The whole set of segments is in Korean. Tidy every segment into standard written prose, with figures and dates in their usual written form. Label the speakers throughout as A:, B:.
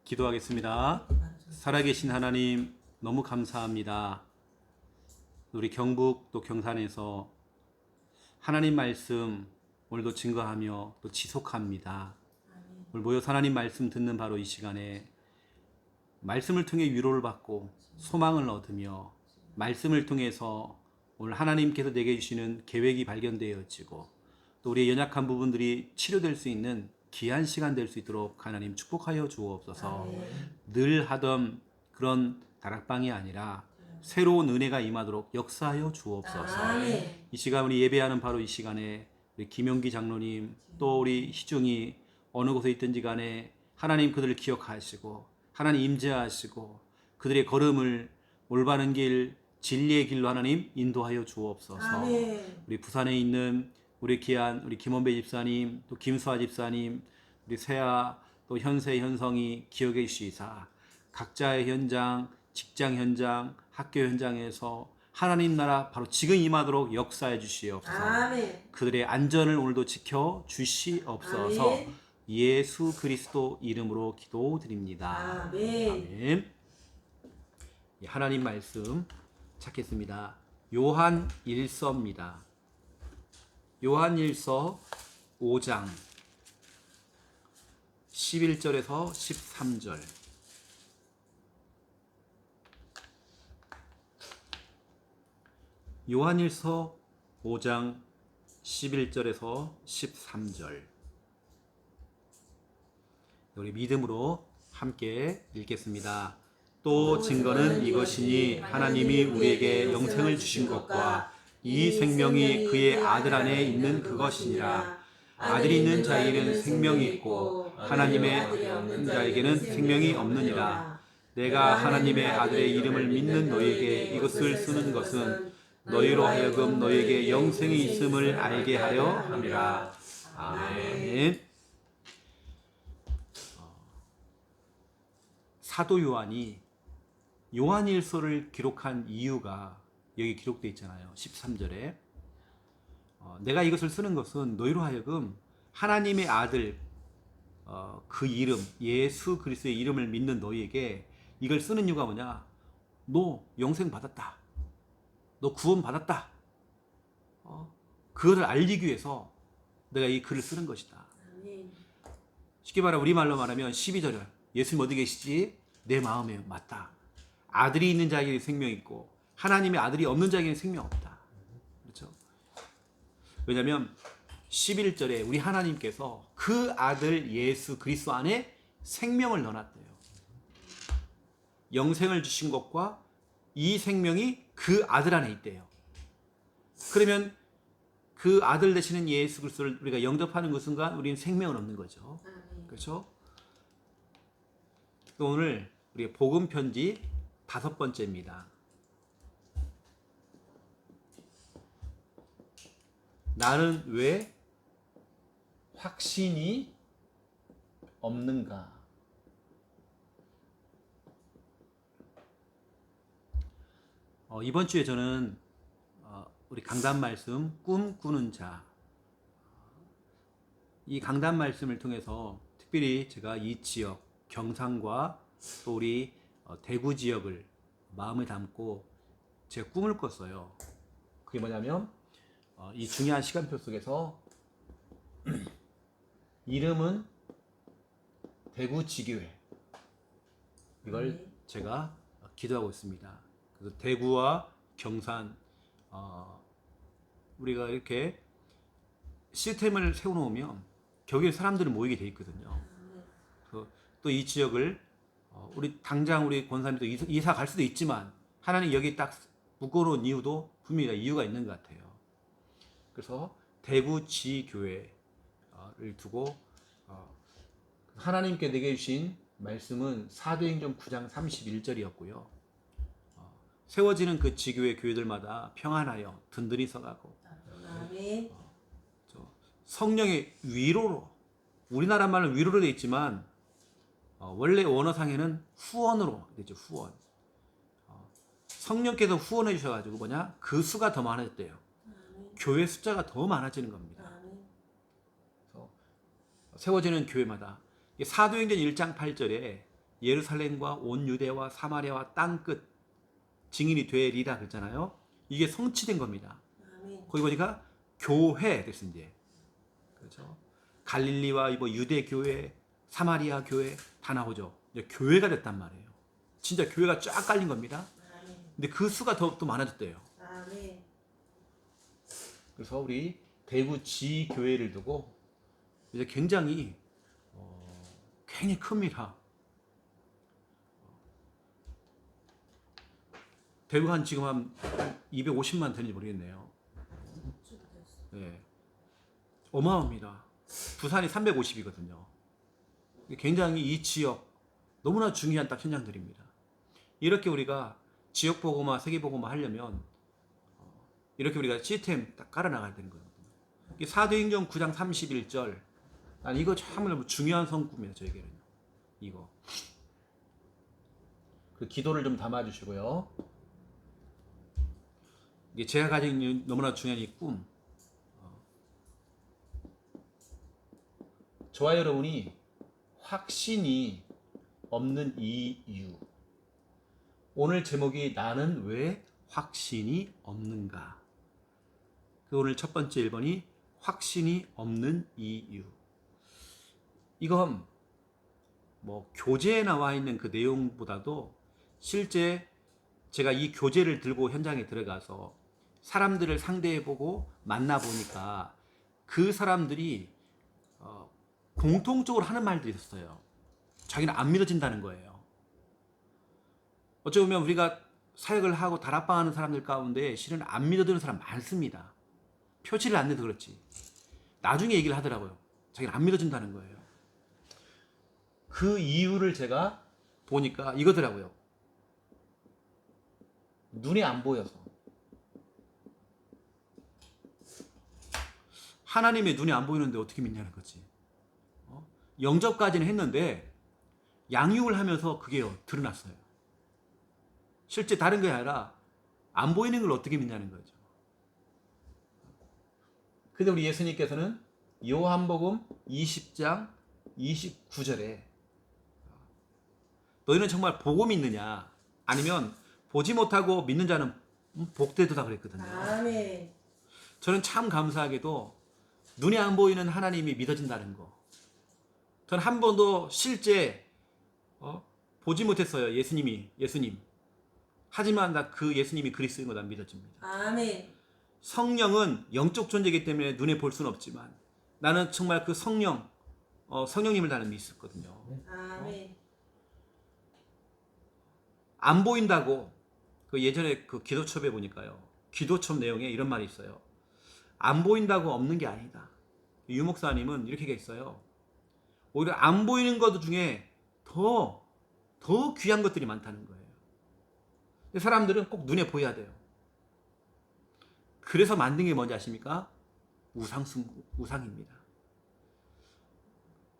A: 기도하겠습니다. 살아계신 하나님, 너무 감사합니다. 우리 경북 또 경산에서 하나님 말씀 오늘도 증거하며 또 지속합니다. 오늘 모여 하나님 말씀 듣는 바로 이 시간에 말씀을 통해 위로를 받고 소망을 얻으며 말씀을 통해서 오늘 하나님께서 내게 주시는 계획이 발견되어지고 또 우리의 연약한 부분들이 치료될 수 있는 귀한 시간 될 수 있도록 하나님 축복하여 주옵소서. 늘 하던 그런 다락방이 아니라 새로운 은혜가 임하도록 역사하여 주옵소서. 이 시간 우리 예배하는 바로 이 시간에 우리 김용기 장로님 또 우리 희중이 어느 곳에 있든지 간에 하나님 그들을 기억하시고 하나님 임재하시고 그들의 걸음을 올바른 길 진리의 길로 하나님 인도하여 주옵소서. 우리 부산에 있는 우리 귀한 우리 김원배 집사님 또 김수아 집사님 우리 세아 또 현세 현성이 기억해 주시사 각자의 현장 직장 현장 학교 현장에서 하나님 나라 바로 지금 임하도록 역사해 주시옵소서. 그들의 안전을 오늘도 지켜 주시옵소서. 예수 그리스도 이름으로 기도드립니다. 아멘. 하나님 말씀 찾겠습니다. 요한 1서입니다. 요한 1서 5장 11절에서 13절. 요한 1서 5장 11절에서 13절. 우리 믿음으로 함께 읽겠습니다. 또 증거는 이것이니 하나님이 우리에게 영생을 주신 것과 이 생명이 그의 아들 안에 있는 그것이니라. 아들이 있는 자에게는 생명이 있고 하나님의 없는 자에게는 생명이 없느니라. 내가 하나님의 아들의 이름을 믿는 너희에게 이것을 쓰는 것은 너희로 하여금 너희에게 영생이 있음을 알게 하려 함이라. 아멘. 사도 요한이 요한일서를 기록한 이유가 여기 기록되어 있잖아요. 13절에 내가 이것을 쓰는 것은 너희로 하여금 하나님의 아들 그 이름 예수 그리스도의 이름을 믿는 너희에게 이걸 쓰는 이유가 뭐냐? 너 영생 받았다. 너 구원 받았다. 그거를 알리기 위해서 내가 이 글을 쓰는 것이다. 쉽게 말하면 우리말로 말하면 12절에 예수님 어디 계시지? 내 마음에 맞다. 아들이 있는 자에게는 생명이 있고 하나님의 아들이 없는 자에게는 생명 없다. 그렇죠? 왜냐하면 11절에 우리 하나님께서 그 아들 예수 그리스도 안에 생명을 넣어놨대요. 영생을 주신 것과 이 생명이 그 아들 안에 있대요. 그러면 그 아들 되시는 예수 그리스도를 우리가 영접하는 그 순간 우리는 생명은 없는 거죠. 그렇죠? 오늘 우리 복음 편지 5번째입니다. 나는 왜 확신이 없는가? 이번 주에 저는 우리 강단 말씀 꿈꾸는 자, 이 강단 말씀을 통해서 특별히 제가 이 지역 경상과 또 우리 대구 지역을 마음에 담고 제 꿈을 꿨어요. 그게 뭐냐면 이 중요한 시간표 속에서 이름은 대구 지교회, 이걸 제가 기도하고 있습니다. 그래서 대구와 경산 우리가 이렇게 시스템을 세워놓으면 거기에 사람들이 모이게 돼 있거든요. 또 이 지역을 우리 당장 우리 권사님도 이사 갈 수도 있지만 하나님 여기 딱 묶어놓은 이유도 분명히 이유가 있는 것 같아요. 그래서 대구 지교회를 두고 하나님께 내게 주신 말씀은 사도행전 9장 31절이었고요. 세워지는 그 지교회 교회들마다 평안하여 든든히 서가고 성령의 위로로, 우리나라 말은 위로로 되어 있지만 원래 원어상에는 후원으로 되죠. 후원. 성령께서 후원해 주셔가지고 뭐냐? 그 수가 더 많아졌대요. 교회 숫자가 더 많아지는 겁니다. 그래서 세워지는 교회마다 사도행전 1장 8절에 예루살렘과 온 유대와 사마리아와 땅끝 증인이 되리라 그랬잖아요. 이게 성취된 겁니다.
B: 아멘.
A: 거기 보니까 교회 됐어 이제. 그렇죠? 갈릴리와 뭐 유대 교회, 사마리아 교회 다 나오죠. 이제 교회가 됐단 말이에요. 진짜 교회가 쫙 깔린 겁니다.
B: 아멘.
A: 근데 그 수가 더 많아졌대요.
B: 아멘.
A: 그래서 우리 대구 지 교회를 두고 이제 굉장히 큽니다. 대구가 한 지금 한 250만 되는지 모르겠네요. 네. 어마어마합니다. 부산이 350이거든요. 굉장히 이 지역 너무나 중요한 딱 현장들입니다. 이렇게 우리가 지역 보고마, 세계 보고마 하려면 이렇게 우리가 시스템 딱 깔아 나가야 되는 거거든요. 사도행전 9장 31절. 난 이거 참 중요한 성구입니다. 저에게는 이거. 그 기도를 좀 담아 주시고요. 이게 제가 가진 있는 너무나 중요한 이 꿈. 저와 여러분이 확신이 없는 이유. 오늘 제목이 나는 왜 확신이 없는가? 그 오늘 첫 번째 1번이 확신이 없는 이유. 이건 뭐 교재에 나와 있는 그 내용보다도 실제 제가 이 교재를 들고 현장에 들어가서 사람들을 상대해보고 만나보니까 그 사람들이 공통적으로 하는 말들이 있었어요. 자기는 안 믿어진다는 거예요. 어찌 보면 우리가 사역을 하고 다락방하는 사람들 가운데 실은 안 믿어지는 사람 많습니다. 표지를 안 내도 그렇지. 나중에 얘기를 하더라고요. 자기는 안 믿어진다는 거예요. 그 이유를 제가 보니까 이거더라고요. 눈이 안 보여서. 하나님의 눈이 안 보이는데 어떻게 믿냐는 거지. 영접까지는 했는데 양육을 하면서 그게 드러났어요. 실제 다른 게 아니라 안 보이는 걸 어떻게 믿냐는 거죠. 근데 우리 예수님께서는 요한복음 20장 29절에 너희는 정말 보고 믿느냐 아니면 보지 못하고 믿는 자는 복되도다 그랬거든요.
B: 아멘.
A: 저는 참 감사하게도 눈에 안 보이는 하나님이 믿어진다는 거. 저는 한 번도 실제 보지 못했어요. 예수님. 하지만 나 그 예수님이 그리스도인 거 난 믿어집니다.
B: 아멘.
A: 성령은 영적 존재이기 때문에 눈에 볼 수는 없지만 나는 정말 그 성령님을 나는 믿었거든요.
B: 아멘.
A: 안 보인다고 그 예전에 그 기도첩에 보니까요. 기도첩 내용에 이런 말이 있어요. 안 보인다고 없는 게 아니다. 유 목사님은 이렇게 얘기했어요. 오히려 안 보이는 것 중에 더 귀한 것들이 많다는 거예요. 사람들은 꼭 눈에 보여야 돼요. 그래서 만든 게 뭔지 아십니까? 우상입니다.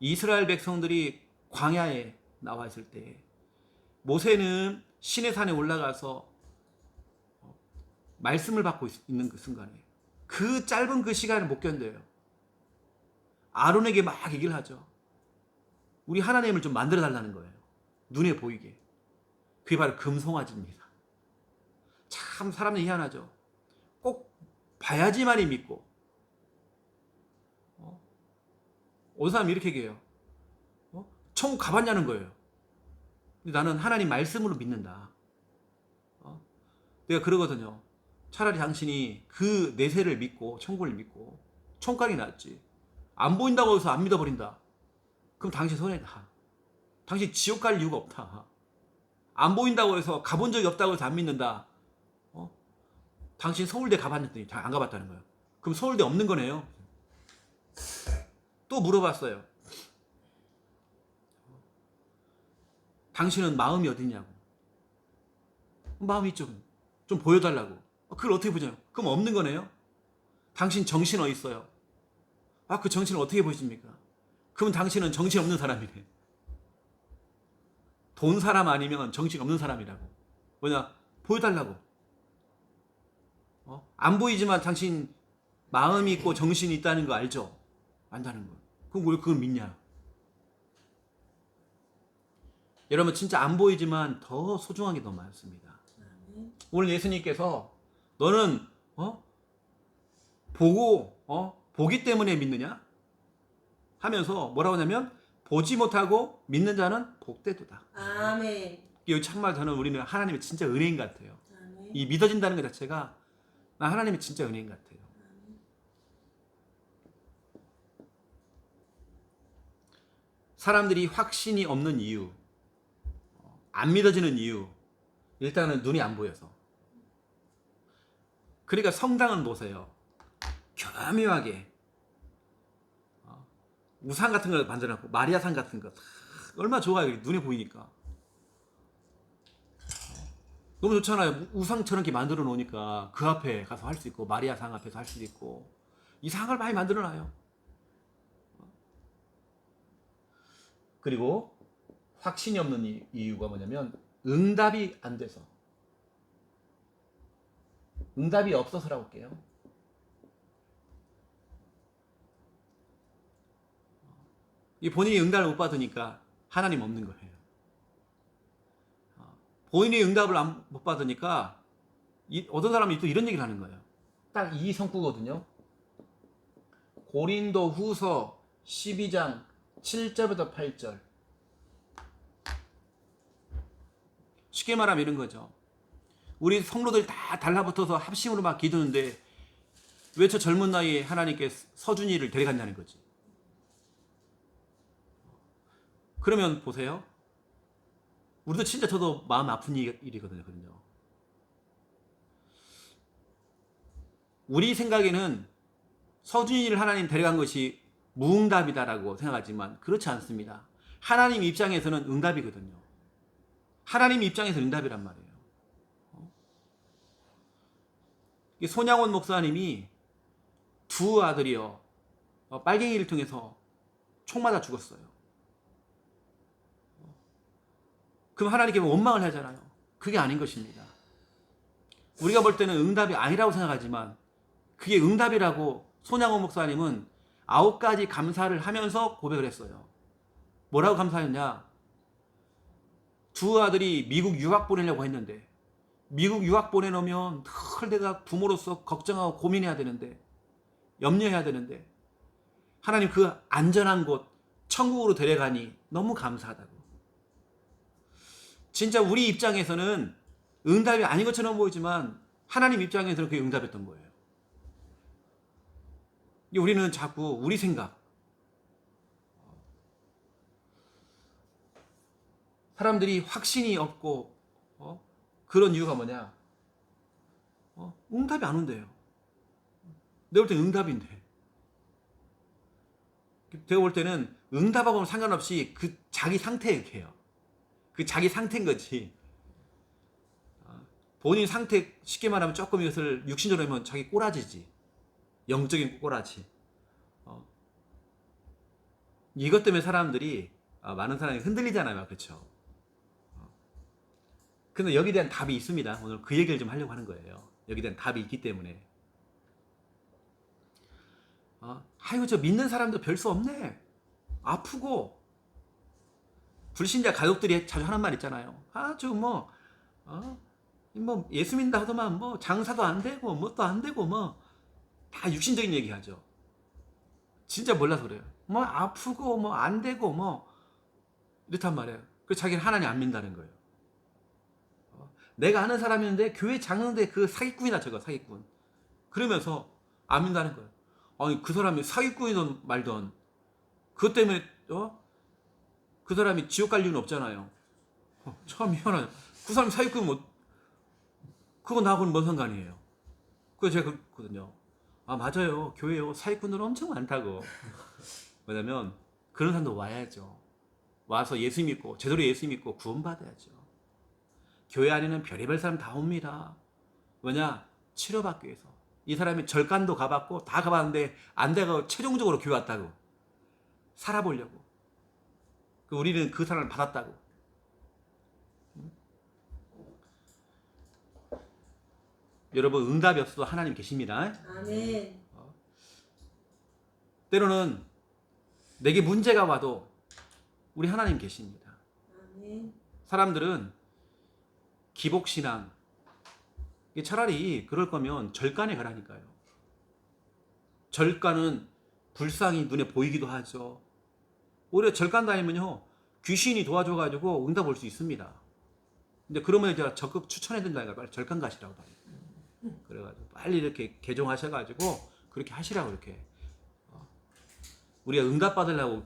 A: 이스라엘 백성들이 광야에 나와 있을 때 모세는 시내 산에 올라가서 말씀을 받고 있는 그 순간에 그 짧은 그 시간을 못 견뎌요. 아론에게 막 얘기를 하죠. 우리 하나님을 좀 만들어 달라는 거예요. 눈에 보이게. 그게 바로 금송아지입니다. 참 사람들이 희한하죠. 꼭 봐야지만이 믿고. 어느 사람이 이렇게 얘기해요. 천국 가봤냐는 거예요. 근데 나는 하나님 말씀으로 믿는다. 내가 그러거든요. 차라리 당신이 그 내세를 믿고 천국을 믿고 천국 가는 게 낫지. 안 보인다고 해서 안 믿어버린다. 그럼 당신 손해다. 당신 지옥 갈 이유가 없다. 안 보인다고 해서 가본 적이 없다고 해서 안 믿는다. 당신 서울대 가봤는데 안 가봤다는 거예요. 그럼 서울대 없는 거네요. 또 물어봤어요. 당신은 마음이 어디냐고. 마음이 좀 보여달라고. 그걸 어떻게 보냐고. 그럼 없는 거네요. 당신 정신 어디 있어요? 그 정신을 어떻게 보십니까? 그럼 당신은 정신 없는 사람이네. 돈 사람 아니면 정신 없는 사람이라고. 뭐냐? 보여달라고. 안 보이지만 당신 마음이 있고 정신이 있다는 거 알죠? 안다는 거. 그럼 왜 그걸 믿냐? 여러분 진짜 안 보이지만 더 소중한 게 더 많습니다.
B: 아멘.
A: 오늘 예수님께서 너는 보고 보기 때문에 믿느냐 하면서 뭐라고 하냐면 보지 못하고 믿는 자는 복되도다.
B: 아멘.
A: 이 정말 저는 우리는 하나님의 진짜 은혜인 것 같아요.
B: 아멘.
A: 이 믿어진다는 것 자체가 나 하나님의 진짜 은혜인 것 같아요. 사람들이 확신이 없는 이유, 안 믿어지는 이유, 일단은 눈이 안 보여서. 그러니까 성당은 보세요. 교묘하게 우상 같은 걸 만들어놨고 마리아상 같은 거 얼마나 좋아요. 눈에 보이니까 너무 좋잖아요. 우상처럼 이렇게 만들어 놓으니까 그 앞에 가서 할 수 있고 마리아상 앞에서 할 수도 있고 이 상을 많이 만들어 놔요. 그리고 확신이 없는 이유가 뭐냐면 응답이 안 돼서, 응답이 없어서라고 할게요. 이 본인이 응답을 못 받으니까 하나님 없는 거예요. 본인이 응답을 못 받으니까 어떤 사람이 또 이런 얘기를 하는 거예요. 딱 이 성구거든요. 고린도 후서 12장 7절부터 8절. 쉽게 말하면 이런 거죠. 우리 성도들 다 달라붙어서 합심으로 막 기도하는데 왜 저 젊은 나이에 하나님께 서준이를 데려갔냐는 거지. 그러면 보세요. 우리도 진짜 저도 마음 아픈 일이거든요. 우리 생각에는 서준이를 하나님 데려간 것이 무응답이다라고 생각하지만 그렇지 않습니다. 하나님 입장에서는 응답이거든요. 하나님 입장에서는 응답이란 말이에요. 손양원 목사님이 두 아들이요 빨갱이를 통해서 총 맞아 죽었어요. 그럼 하나님께 원망을 하잖아요. 그게 아닌 것입니다. 우리가 볼 때는 응답이 아니라고 생각하지만 그게 응답이라고 손양원 목사님은 9가지 감사를 하면서 고백을 했어요. 뭐라고 감사했냐? 두 아들이 미국 유학 보내려고 했는데 미국 유학 보내놓으면 늘 내가 부모로서 걱정하고 고민해야 되는데 염려해야 되는데 하나님 그 안전한 곳 천국으로 데려가니 너무 감사하다고. 진짜 우리 입장에서는 응답이 아닌 것처럼 보이지만 하나님 입장에서는 그게 응답이었던 거예요. 우리는 자꾸 우리 생각, 사람들이 확신이 없고 그런 이유가 뭐냐? 응답이 안 온대요. 내가 볼 때는 응답인데. 제가 볼 때는 응답하고는 상관없이 그 자기 상태에 이렇게 해요. 그 자기 상태인 거지. 본인 상태 쉽게 말하면 조금 이것을 육신적으로 하면 자기 꼬라지지. 영적인 꼬라지. 이것 때문에 사람들이 많은 사람이 흔들리잖아요. 그렇죠? 근데 여기에 대한 답이 있습니다. 오늘 그 얘기를 좀 하려고 하는 거예요. 여기에 대한 답이 있기 때문에. 아이고 저 믿는 사람도 별 수 없네. 아프고 불신자 가족들이 자주 하는 말 있잖아요. 뭐 예수 믿는다 하더만 뭐 장사도 안 되고 뭣도 안 되고 뭐 다 육신적인 얘기하죠. 진짜 몰라서 그래요. 뭐 아프고 뭐 안 되고 뭐 이렇단 말이에요. 그래서 자기는 하나님 안 믿는다는 거예요. 내가 아는 사람이었는데 교회 장로인데 그 사기꾼이다 저거 사기꾼. 그러면서 안 믿는다는 거예요. 아니 그 사람이 사기꾼이든 말든 그것 때문에 그 사람이 지옥 갈 이유는 없잖아요. 참 희한하네. 그 사람이 사기꾼 뭐 그거 나하고는 뭔 상관이에요. 그래서 제가 그랬거든요. 맞아요. 교회요 사기꾼들 엄청 많다고. 왜냐면 그런 사람도 와야죠. 와서 예수 믿고 제대로 예수 믿고 구원받아야죠. 교회 안에는 별의별 사람 다 옵니다. 왜냐? 치료받기 위해서. 이 사람이 절간도 가봤고 다 가봤는데 안 되고 최종적으로 교회 왔다고. 살아보려고. 우리는 그 사람을 받았다고. 여러분 응답이 없어도 하나님 계십니다.
B: 아멘.
A: 때로는 내게 문제가 와도 우리 하나님 계십니다.
B: 아멘.
A: 사람들은 기복신앙, 차라리 그럴 거면 절간에 가라니까요. 절간은 불상이 눈에 보이기도 하죠. 오히려 절간 다니면요, 귀신이 도와줘가지고 응답 올 수 있습니다. 근데 그러면 제가 적극 추천해드린다니까 빨리 절간 가시라고 봐요. 그래가지고 빨리 이렇게 개종하셔가지고 그렇게 하시라고 이렇게. 우리가 응답 받으려고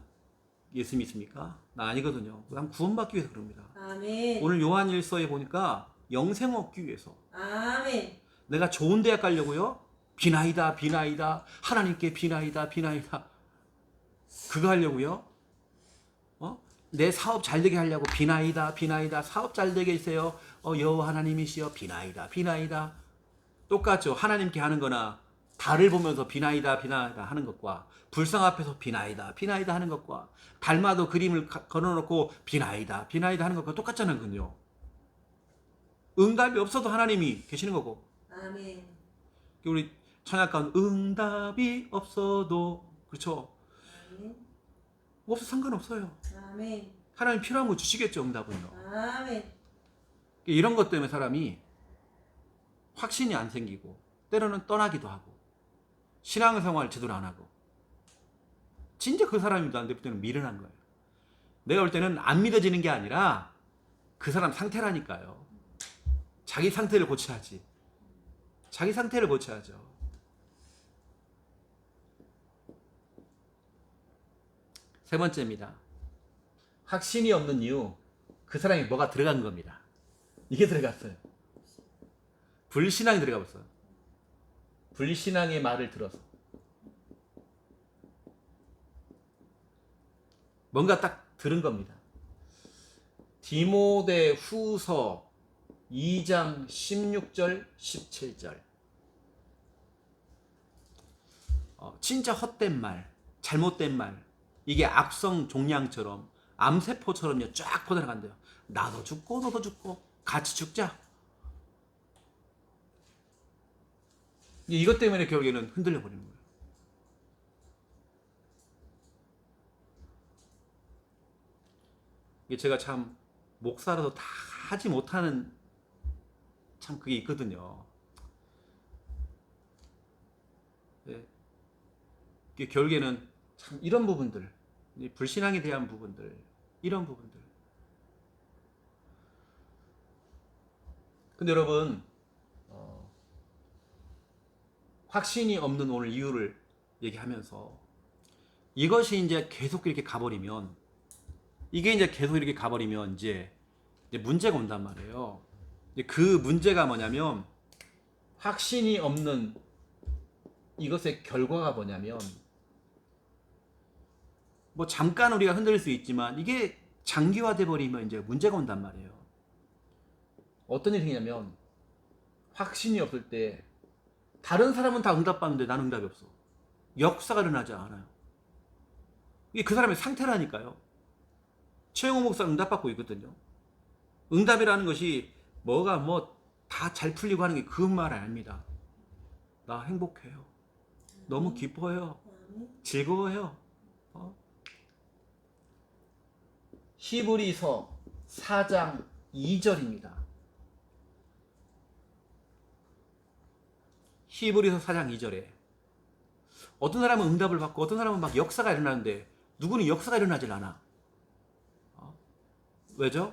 A: 예수 믿습니까? 나 아니거든요. 난 구원받기 위해서 그럽니다.
B: 아멘.
A: 오늘 요한일서에 보니까 영생 얻기 위해서.
B: 아멘.
A: 내가 좋은 대학 가려고요? 비나이다 비나이다 하나님께 비나이다 비나이다 그거 하려고요? 내 사업 잘 되게 하려고 비나이다 비나이다 사업 잘 되게 해주세요. 여호와 하나님이시여 비나이다 비나이다. 똑같죠. 하나님께 하는 거나 달을 보면서 비나이다 비나이다 하는 것과 불상 앞에서 비나이다 비나이다 하는 것과 달마도 그림을 걸어놓고 비나이다 비나이다 하는 것과 똑같잖아요. 그건요. 응답이 없어도 하나님이 계시는 거고.
B: 아멘.
A: 우리 찬양가 응답이 없어도 그렇죠.
B: 아멘.
A: 없어 상관없어요.
B: 아멘.
A: 하나님 필요한 거 주시겠죠. 응답은요.
B: 아멘.
A: 이런 것 때문에 사람이 확신이 안 생기고 때로는 떠나기도 하고 신앙생활 제대로 안 하고 진짜 그 사람이 나한테 볼 때는 미련한 거예요. 내가 볼 때는 안 믿어지는 게 아니라 그 사람 상태라니까요. 자기 상태를 고쳐야지. 자기 상태를 고쳐야죠. 세 번째입니다. 확신이 없는 이유, 그 사람이 뭐가 들어간 겁니다. 이게 들어갔어요. 불신앙이 들어가 버렸어요. 불신앙의 말을 들어서. 뭔가 딱 들은 겁니다. 디모데 후서 2장 16절 17절. 진짜 헛된 말, 잘못된 말, 이게 악성 종양처럼 암세포처럼요 쫙 퍼져나간대요. 나도 죽고 너도 죽고 같이 죽자. 이것 때문에 결국에는 흔들려 버리는 거예요. 이게 제가 참 목사라도 다 하지 못하는 참 그게 있거든요. 네. 이게 결국에는 참 이런 부분들, 불신앙에 대한 부분들, 이런 부분들. 근데 여러분, 확신이 없는 오늘 이유를 얘기하면서 이것이 이제 계속 이렇게 가버리면, 이게 이제 계속 이렇게 가버리면 이제 문제가 온단 말이에요. 그 문제가 뭐냐면, 확신이 없는 이것의 결과가 뭐냐면, 뭐 잠깐 우리가 흔들릴 수 있지만 이게 장기화돼 버리면 이제 문제가 온단 말이에요. 어떤 일이 생기냐면, 확신이 없을 때 다른 사람은 다 응답받는데 나는 응답이 없어. 역사가 일어나지 않아요. 이게 그 사람의 상태라니까요. 최영호 목사 응답받고 있거든요. 응답이라는 것이 뭐가 뭐 다 잘 풀리고 하는 게 그 말 아닙니다. 나 행복해요. 너무 기뻐요. 즐거워요. 히브리서 4장 2절입니다. 히브리서 4장 2절에 어떤 사람은 응답을 받고 어떤 사람은 막 역사가 일어나는데 누구는 역사가 일어나질 않아. 왜죠?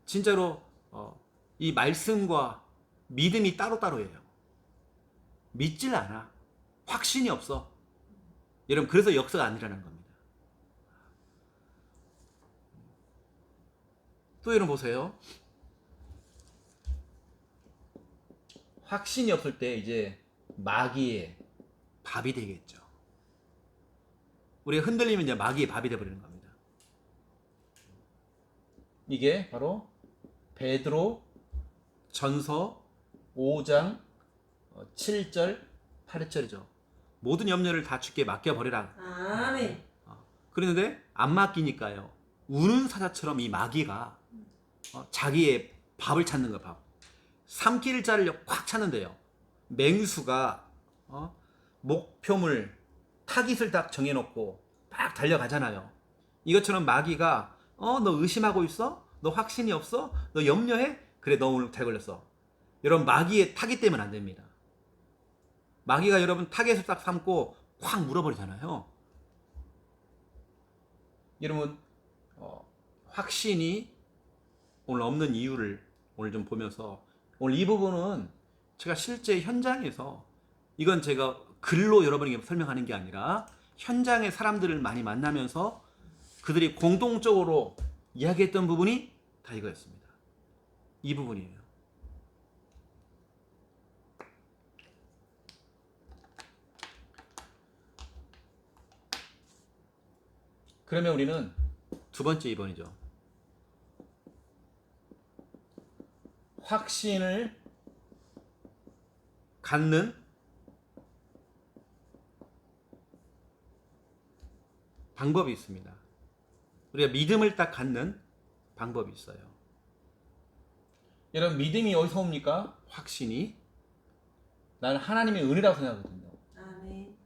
A: 진짜로 이 말씀과 믿음이 따로따로예요. 믿질 않아. 확신이 없어. 여러분, 그래서 역사가 안 일어나는 겁니다. 또 여러분 보세요. 확신이 없을 때 이제 마귀의 밥이 되겠죠. 우리가 흔들리면 이제 마귀의 밥이 되어버리는 겁니다. 이게 바로 베드로 전서 5장 7절 8절이죠. 모든 염려를 다 주께 맡겨버리라.
B: 아멘.
A: 그런데 안 맡기니까요, 우는 사자처럼 이 마귀가 자기의 밥을 찾는 거예요. 밥. 삼킬 자를 꽉 찾는데요. 맹수가 목표물 타깃을 딱 정해놓고 막 달려가잖아요. 이것처럼 마귀가 너 의심하고 있어? 너 확신이 없어? 너 염려해? 그래, 너 오늘 잘 걸렸어. 여러분, 마귀의 타깃 때문에 안 됩니다. 마귀가 여러분 타겟을 딱 삼고 확 물어버리잖아요. 여러분, 확신이 오늘 없는 이유를 오늘 좀 보면서, 오늘 이 부분은 제가 실제 현장에서, 이건 제가 글로 여러분에게 설명하는 게 아니라 현장의 사람들을 많이 만나면서 그들이 공동적으로 이야기했던 부분이 다 이거였습니다. 이 부분이에요. 그러면 우리는 두 번째 2번이죠. 확신을 갖는 방법이 있습니다. 우리가 믿음을 딱 갖는 방법이 있어요. 여러분, 믿음이 어디서 옵니까? 확신이. 나는 하나님의 은혜라고 생각하거든요.
B: 아멘.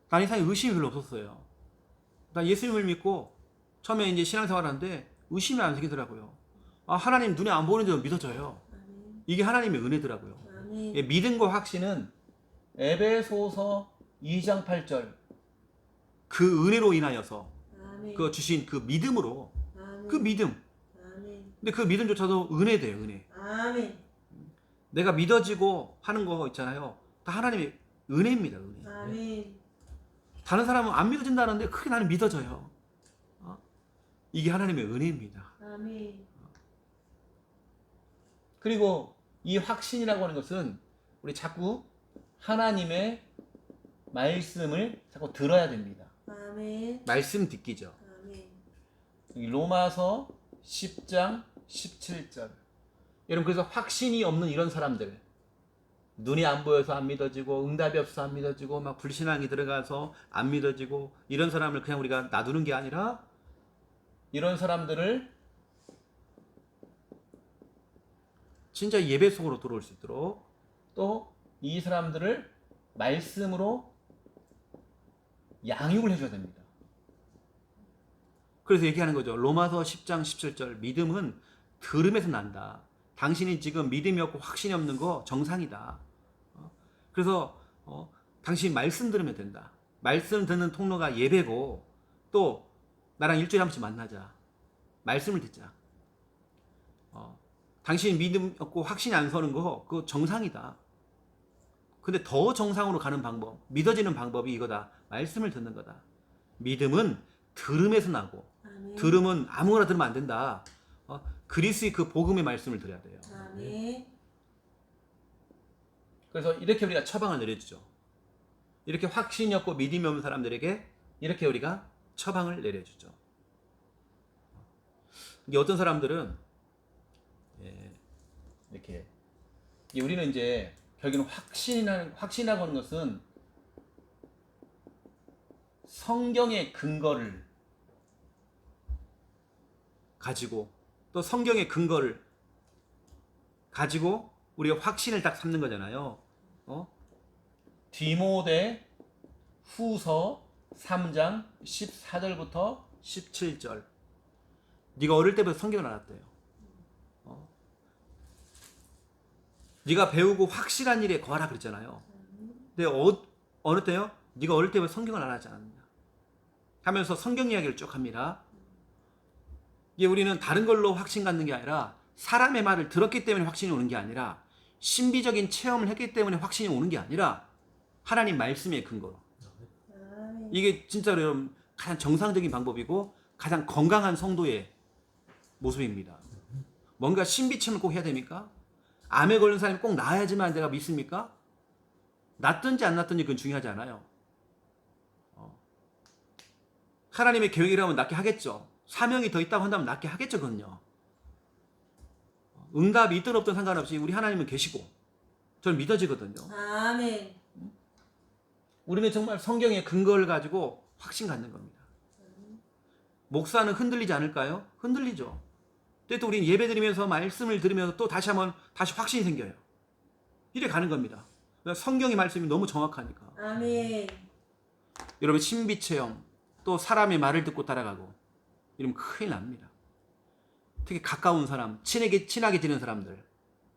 A: 난 이 세상에 의심이 별로 없었어요. 나 예수님을 믿고 처음에 이제 신앙생활 하는데 의심이 안 생기더라고요. 하나님 눈에 안 보이는데도 믿어져요.
B: 아멘.
A: 이게 하나님의 은혜더라고요.
B: 아멘.
A: 예, 믿음과 확신은 에베소서 2장 8절 그 은혜로 인하여서
B: 아멘.
A: 그 주신 그 믿음으로,
B: 아멘.
A: 그 믿음.
B: 아멘.
A: 근데 그 믿음조차도 은혜돼요, 은혜.
B: 아멘.
A: 내가 믿어지고 하는 거 있잖아요. 다 하나님의 은혜입니다, 은혜.
B: 아멘.
A: 다른 사람은 안 믿어진다는데 그게 나는 믿어져요. 이게 하나님의 은혜입니다.
B: 아멘.
A: 그리고 이 확신이라고 하는 것은 우리 자꾸 하나님의 말씀을 자꾸 들어야 됩니다.
B: 아멘.
A: 말씀 듣기죠.
B: 아멘.
A: 여기 로마서 10장 17절. 여러분, 그래서 확신이 없는 이런 사람들, 눈이 안 보여서 안 믿어지고 응답이 없어서 안 믿어지고 막 불신앙이 들어가서 안 믿어지고 이런 사람을 그냥 우리가 놔두는 게 아니라, 이런 사람들을 진짜 예배 속으로 들어올 수 있도록, 또 이 사람들을 말씀으로 양육을 해줘야 됩니다. 그래서 얘기하는 거죠. 로마서 10장 17절. 믿음은 들음에서 난다. 당신이 지금 믿음이 없고 확신이 없는 거 정상이다. 그래서 당신이 말씀 들으면 된다. 말씀 듣는 통로가 예배고, 또 나랑 일주일에 한 번씩 만나자. 말씀을 듣자. 당신이 믿음 없고 확신이 안 서는 거 그거 정상이다. 근데 더 정상으로 가는 방법, 믿어지는 방법이 이거다. 말씀을 듣는 거다. 믿음은 들음에서 나고,
B: 아멘.
A: 들음은 아무거나 들으면 안 된다. 그리스의 그 복음의 말씀을 들어야 돼요.
B: 아멘.
A: 그래서 이렇게 우리가 처방을 내려주죠. 이렇게 확신이 없고 믿음이 없는 사람들에게 이렇게 우리가 처방을 내려주죠. 이게 어떤 사람들은 이렇게, 우리는 이제 결국은 확신이라고 하는 것은 성경의 근거를 가지고, 또 성경의 근거를 가지고 우리가 확신을 딱 삼는 거잖아요. 디모데 후서 3장 14절부터 17절. 네가 어릴 때부터 성경을 알았대요. 네가 배우고 확실한 일에 거하라 그랬잖아요. 근데 어느 때요? 네가 어릴 때부터 성경을 알았지 않느냐 하면서 성경 이야기를 쭉 합니다. 이게 우리는 다른 걸로 확신 갖는 게 아니라, 사람의 말을 들었기 때문에 확신이 오는 게 아니라, 신비적인 체험을 했기 때문에 확신이 오는 게 아니라, 하나님 말씀의 근거로.
B: 아멘.
A: 이게 진짜로 여러분 가장 정상적인 방법이고 가장 건강한 성도의 모습입니다. 뭔가 신비 체험을 꼭 해야 됩니까? 암에 걸린 사람이 꼭 나아야지만 내가 믿습니까? 낫든지 안 낫든지 그건 중요하지 않아요. 하나님의 계획이라면 낫게 하겠죠. 사명이 더 있다고 한다면 낫게 하겠죠, 그건요. 응답이 있든 없든 상관없이 우리 하나님은 계시고 저는 믿어지거든요.
B: 아멘.
A: 우리는 정말 성경의 근거를 가지고 확신 갖는 겁니다. 목사는 흔들리지 않을까요? 흔들리죠. 또 우리는 예배 드리면서 말씀을 들으면서 또 다시 확신이 생겨요. 이래 가는 겁니다. 성경의 말씀이 너무 정확하니까.
B: 아멘.
A: 여러분, 신비 체험, 또 사람의 말을 듣고 따라가고 이러면 큰일 납니다. 특히 가까운 사람, 친하게 지낸 사람들,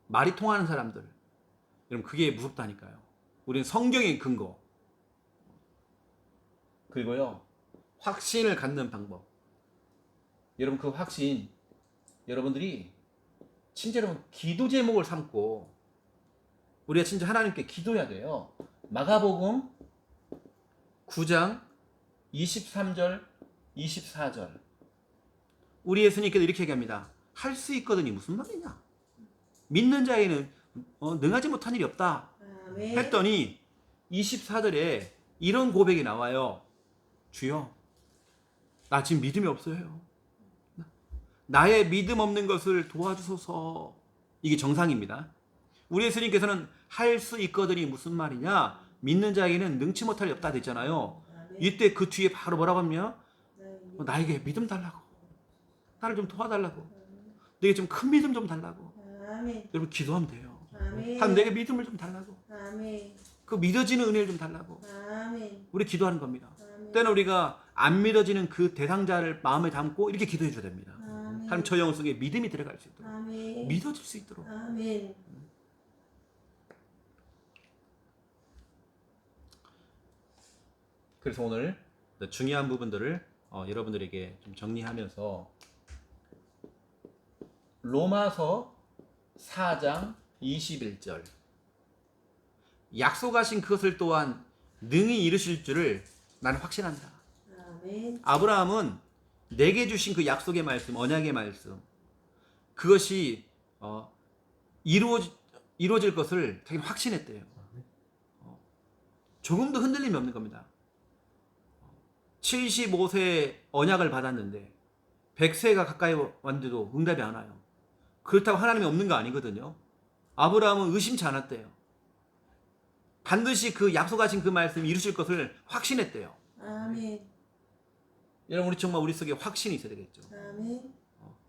A: 말이 통하는 사람들, 여러분 그게 무섭다니까요. 우리는 성경의 근거 그리고요 확신을 갖는 방법. 여러분 그 확신 여러분들이 진짜 여러분 기도 제목을 삼고 우리가 진짜 하나님께 기도해야 돼요. 마가복음 9장 23절 24절 우리 예수님께서 이렇게 얘기합니다. 할 수 있거든이 무슨 말이냐? 믿는 자에는 능하지 못한 일이 없다
B: 아멘.
A: 했더니 24절에 이런 고백이 나와요. 주여 나 지금 믿음이 없어요. 나의 믿음 없는 것을 도와주소서. 이게 정상입니다. 우리 예수님께서는 할 수 있거든이 무슨 말이냐? 믿는 자에게는 능치 못할 일이 없다 됐잖아요.
B: 아멘.
A: 이때 그 뒤에 바로 뭐라고 하면
B: 네.
A: 나에게 믿음 달라고, 나를 좀 도와달라고, 내게 좀 큰 믿음 좀 달라고.
B: 아멘.
A: 여러분 기도하면 돼요.
B: 아멘.
A: 하나님 내게 믿음을 좀 달라고,
B: 아멘.
A: 그 믿어지는 은혜를 좀 달라고
B: 아멘.
A: 우리 기도하는 겁니다.
B: 아멘.
A: 때는 우리가 안 믿어지는 그 대상자를 마음에 담고 이렇게 기도해 줘야 됩니다.
B: 아멘.
A: 하나님 저 영혼 속에 믿음이 들어갈 수 있도록,
B: 아멘.
A: 믿어질 수 있도록.
B: 아멘.
A: 그래서 오늘 중요한 부분들을 여러분들에게 좀 정리하면서 로마서 4장 21절 약속하신 그것을 또한 능히 이루실 줄을 나는 확신한다.
B: 아멘.
A: 아브라함은 내게 주신 그 약속의 말씀, 언약의 말씀 그것이 이루어질 것을 자기는 확신했대요. 조금도 흔들림이 없는 겁니다. 75세 언약을 받았는데 100세가 가까이 왔는데도 응답이 안 와요. 그렇다고 하나님이 없는 거 아니거든요. 아브라함은 의심치 않았대요. 반드시 그 약속하신 그 말씀 이루실 것을 확신했대요.
B: 아멘.
A: 여러분 우리 정말 우리 속에 확신이 있어야 되겠죠.
B: 아멘.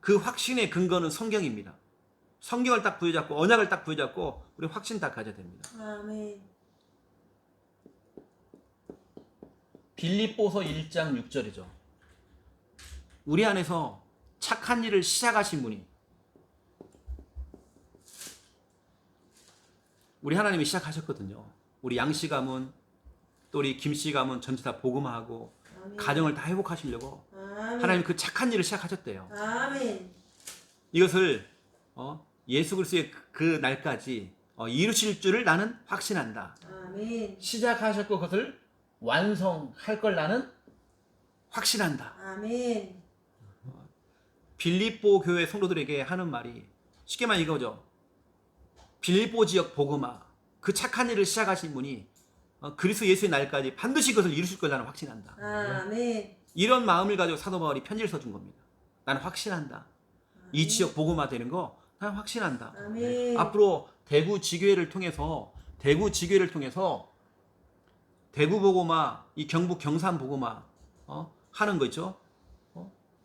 A: 그 확신의 근거는 성경입니다. 성경을 딱 부여잡고 언약을 딱 부여잡고 우리 확신 딱 가져야 됩니다.
B: 아멘.
A: 빌립보서 1장 6절이죠. 우리 안에서 착한 일을 시작하신 분이 우리 하나님이 시작하셨거든요. 우리 양씨 가문 또 우리 김씨 가문 전체 다 복음화하고
B: 아멘.
A: 가정을 다 회복하시려고
B: 아멘.
A: 하나님 그 착한 일을 시작하셨대요.
B: 아멘.
A: 이것을 예수 그리스도의 그 날까지 이루실 줄을 나는 확신한다.
B: 아멘.
A: 시작하셨고 그것을 완성할 걸 나는 확신한다.
B: 아멘.
A: 빌립보 교회 성도들에게 하는 말이 쉽게 말하면 이거죠. 빌립보 지역 복음화 그 착한 일을 시작하신 분이 그리스도 예수의 날까지 반드시 그것을 이루실 걸 나는 확신한다.
B: 아멘.
A: 이런 마음을 가지고 사도 바울이 편지를 써준 겁니다. 나는 확신한다. 이 지역 복음화 되는 거 나는 확신한다.
B: 아멘.
A: 앞으로 대구 지교회를 통해서 대구 복음화, 이 경북 경산 복음화 하는 거 있죠.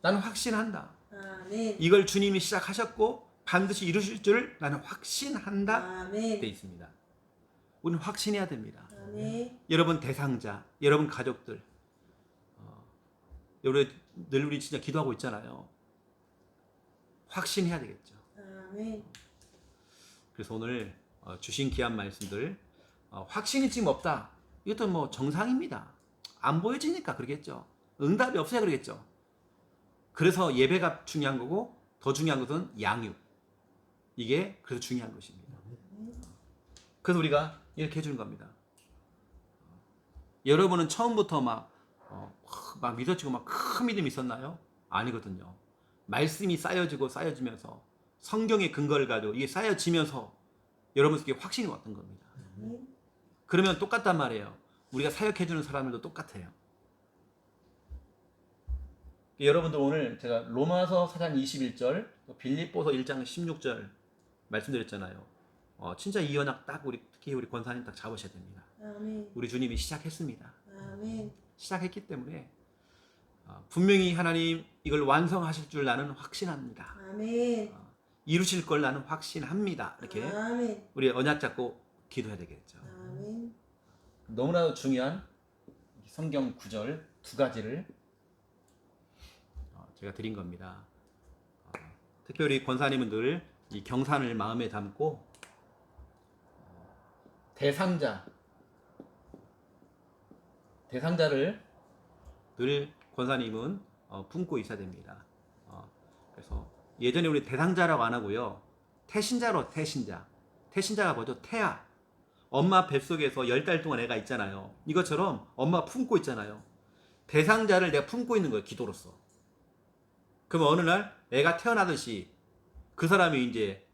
A: 나는 확신한다.
B: 아멘.
A: 이걸 주님이 시작하셨고 반드시 이루실 줄을 나는 확신한다.
B: 아멘.
A: 돼 있습니다. 우리는 확신해야 됩니다.
B: 아멘.
A: 여러분 대상자, 여러분 가족들, 늘 우리 진짜 기도하고 있잖아요. 확신해야 되겠죠.
B: 아멘.
A: 그래서 오늘 주신 귀한 말씀들 확신이 지금 없다. 이것도 뭐 정상입니다. 안 보여지니까 그러겠죠. 응답이 없어야 그러겠죠. 그래서 예배가 중요한 거고 더 중요한 것은 양육. 이게 그래서 중요한 것입니다. 그래서 우리가 이렇게 해주는 겁니다. 여러분은 처음부터 막 믿어지고 막 큰 믿음이 있었나요? 아니거든요. 말씀이 쌓여지면서 성경의 근거를 가지고 이게 쌓여지면서 여러분 속에 확신이 왔던 겁니다. 그러면 똑같단 말이에요. 우리가 사역해주는 사람들도 똑같아요. 여러분들 오늘 제가 로마서 4장 21절, 빌립보서 1장 16절 말씀드렸잖아요. 진짜 이 언약 딱 특히 우리 권사님 딱 잡으셔야 됩니다.
B: 아멘.
A: 우리 주님이 시작했습니다.
B: 아멘.
A: 시작했기 때문에 분명히 하나님 이걸 완성하실 줄 나는 확신합니다.
B: 아멘.
A: 이루실 걸 나는 확신합니다. 이렇게
B: 아멘.
A: 우리 언약 잡고 기도해야 되겠죠.
B: 아멘.
A: 너무나도 중요한 성경 구절 두 가지를 제가 드린 겁니다. 특별히 권사님은 늘 이 경산을 마음에 담고 대상자를 늘 권사님은 품고 있어야 됩니다. 그래서 예전에 우리 대상자라고 안 하고요. 태신자로 태신자가 뭐죠? 태아. 엄마 뱃속에서 10달 동안 애가 있잖아요. 이것처럼 엄마 품고 있잖아요. 대상자를 내가 품고 있는 거예요. 기도로서. 그럼 어느 날 애가 태어나듯이 그 사람이 이제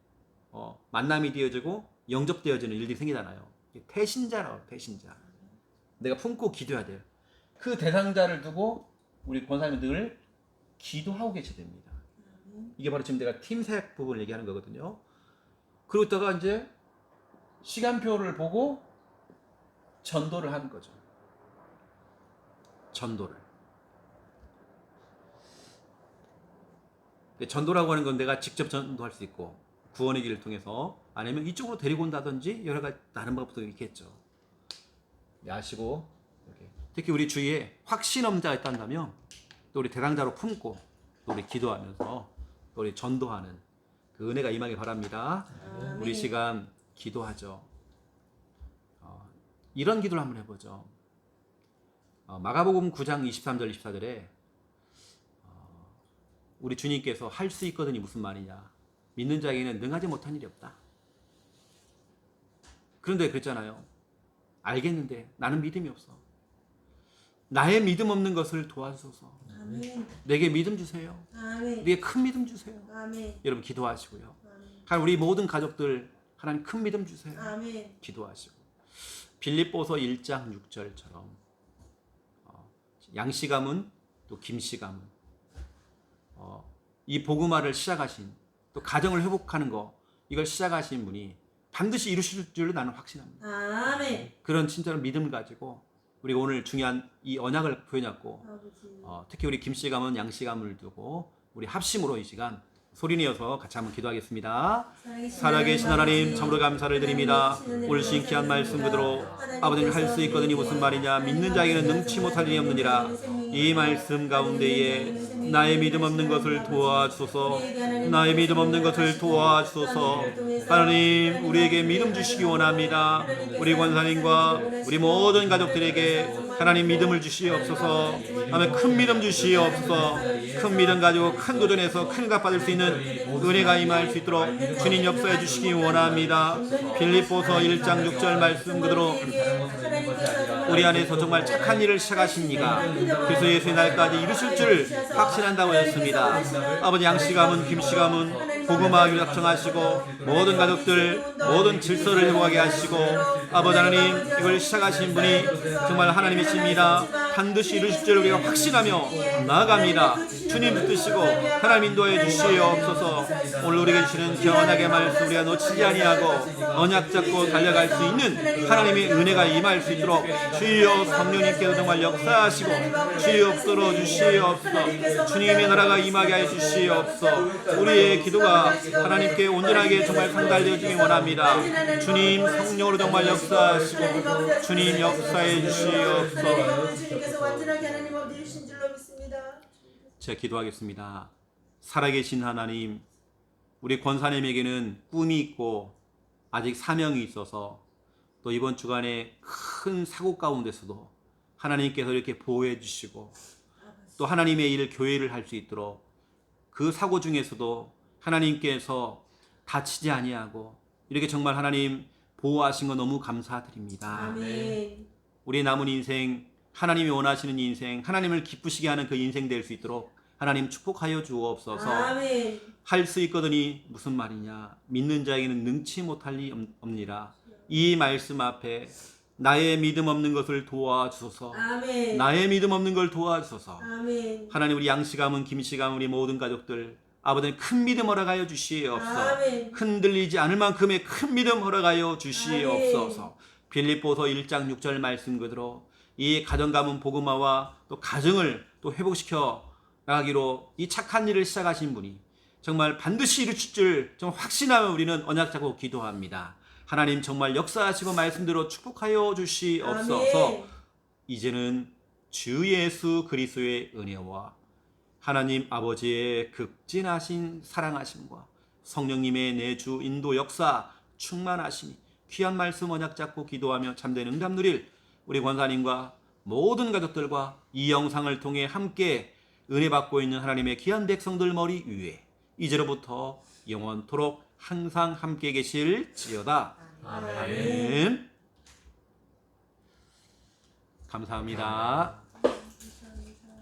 A: 만남이 되어지고 영접되어지는 일들이 생기잖아요. 태신자라고 태신자. 내가 품고 기도해야 돼요. 그 대상자를 두고 우리 권사님은 늘 기도하고 계셔야 됩니다. 이게 바로 지금 내가 팀사역 부분을 얘기하는 거거든요. 그러고 있다가 이제 시간표를 보고 전도를 하는 거죠. 전도를. 전도라고 하는 건 내가 직접 전도할 수 있고 구원의 길을 통해서 아니면 이쪽으로 데리고 온다든지 여러 가지 다른 방법도 있겠죠. 아시고 이렇게. 특히 우리 주위에 확신험자가 있다면 또 우리 대상자로 품고 또 우리 기도하면서 또 우리 전도하는 그 은혜가 임하기 바랍니다. 우리 시간 기도하죠. 이런 기도를 한번 해보죠. 마가복음 9장 23절 24절에 우리 주님께서 할 수 있거든이 무슨 말이냐. 믿는 자에게는 능하지 못한 일이 없다. 그런데 그랬잖아요. 알겠는데 나는 믿음이 없어. 나의 믿음 없는 것을 도와주소서.
B: 아멘.
A: 내게 믿음 주세요.
B: 아멘.
A: 내게 큰 믿음 주세요.
B: 아멘.
A: 여러분 기도하시고요.
B: 아멘.
A: 하나님 우리 모든 가족들 하나님 큰 믿음 주세요.
B: 아멘.
A: 기도하시고 빌립보서 1장 6절처럼 양씨 가문 또 김씨 가문 이 복음화를 시작하신 또 가정을 회복하는 거 이걸 시작하신 분이 반드시 이루실 줄로 나는 확신합니다.
B: 아멘.
A: 그런 진짜로 믿음을 가지고 우리가 오늘 중요한 이 언약을 표현했고 특히 우리 김씨 가문 양씨 가문을 두고 우리 합심으로 이 시간 소리내어서 같이 한번 기도하겠습니다. 살아계신 하나님 참으로 감사를 드립니다. 오늘 신기한 말씀 그대로 아버지님 할 수 있거든요. 무슨 말이냐. 믿는 자에게는 능치 못할 일이 없느니라. 이 말씀 가운데에 나의 믿음 없는 것을 도와주소서. 나의 믿음 없는 것을 도와주소서. 하나님 우리에게 믿음 주시기 원합니다. 우리 권사님과 우리 모든 가족들에게 하나님 믿음을 주시옵소서. 하나님 큰 믿음 주시옵소서. 큰 믿음 가지고 큰 도전에서 큰 응답 받을 수 있는 은혜가 임할 수 있도록 주님 역사해 주시기 원합니다. 빌립보서 1장 6절 말씀 그대로 우리 안에서 정말 착한 일을 시작하신 이가 그래서 예수의 날까지 이루실 줄 확신한다고 했습니다. 아버지 양씨 가문 김씨 가문 복음화 작정하시고 모든 가족들 모든 질서를 회복하게 하시고 아버지 하나님 이걸 시작하신 분이 정말 하나님이십니다. 반드시 이루실 줄 우리가 확신하며 나아갑니다. 주님 붙드시고 하나님 인도해 주시옵소서. 오늘 우리에게 주시는 경언하게 말씀 우리가 놓치지 아니하고 언약 잡고 달려갈 수 있는 하나님의 은혜가 임할 수 있도록 주여 성령님께서 정말 역사하시고 주여 붙들어 주시옵소서. 주님의 나라가 임하게 해 주시옵소서. 우리의 기도가 하나님께 온전하게 정말 상달되어지기 원합니다. 주님 성령으로 정말 역사하시고 주님 역사해 주시옵소서.
B: 주님께서 완전하게 하나님 업 되신 줄로 믿습니다.
A: 제가 기도하겠습니다. 살아계신 하나님, 우리 권사님에게는 꿈이 있고 아직 사명이 있어서 또 이번 주간에 큰 사고 가운데서도 하나님께서 이렇게 보호해 주시고 또 하나님의 일 교회를 할 수 있도록 그 사고 중에서도 하나님께서 다치지 아니하고 이렇게 정말 하나님 보호하신 거 너무 감사드립니다.
B: 아멘.
A: 우리 남은 인생 하나님이 원하시는 인생 하나님을 기쁘시게 하는 그 인생 될 수 있도록 하나님 축복하여 주옵소서.
B: 아멘.
A: 할 수 있거든이 무슨 말이냐. 믿는 자에게는 능치 못할 리 없니라. 이 말씀 앞에 나의 믿음 없는 것을 도와주소서.
B: 아멘.
A: 나의 믿음 없는 걸 도와주소서.
B: 아멘.
A: 하나님 우리 양씨 가문 김씨 가문 우리 모든 가족들 아버지 큰 믿음 허락하여 주시옵소서.
B: 아멘.
A: 흔들리지 않을 만큼의 큰 믿음 허락하여 주시옵소서. 빌립보서 1장 6절 말씀 그대로 이 가정 가문 복음화와 또 가정을 또 회복시켜 나가기로 이 착한 일을 시작하신 분이 정말 반드시 이루실 줄 정말 확신하며 우리는 언약 잡고 기도합니다. 하나님 정말 역사하시고 말씀대로 축복하여 주시옵소서.
B: 아멘.
A: 이제는 주 예수 그리스도의 은혜와 하나님 아버지의 극진하신 사랑하심과 성령님의 내주 인도 역사 충만하심이 귀한 말씀 언약 잡고 기도하며 참된 응답 누릴 우리 권사님과 모든 가족들과 이 영상을 통해 함께 은혜 받고 있는 하나님의 귀한 백성들 머리 위에 이제로부터 영원토록 항상 함께 계실지어다. 아멘. 감사합니다.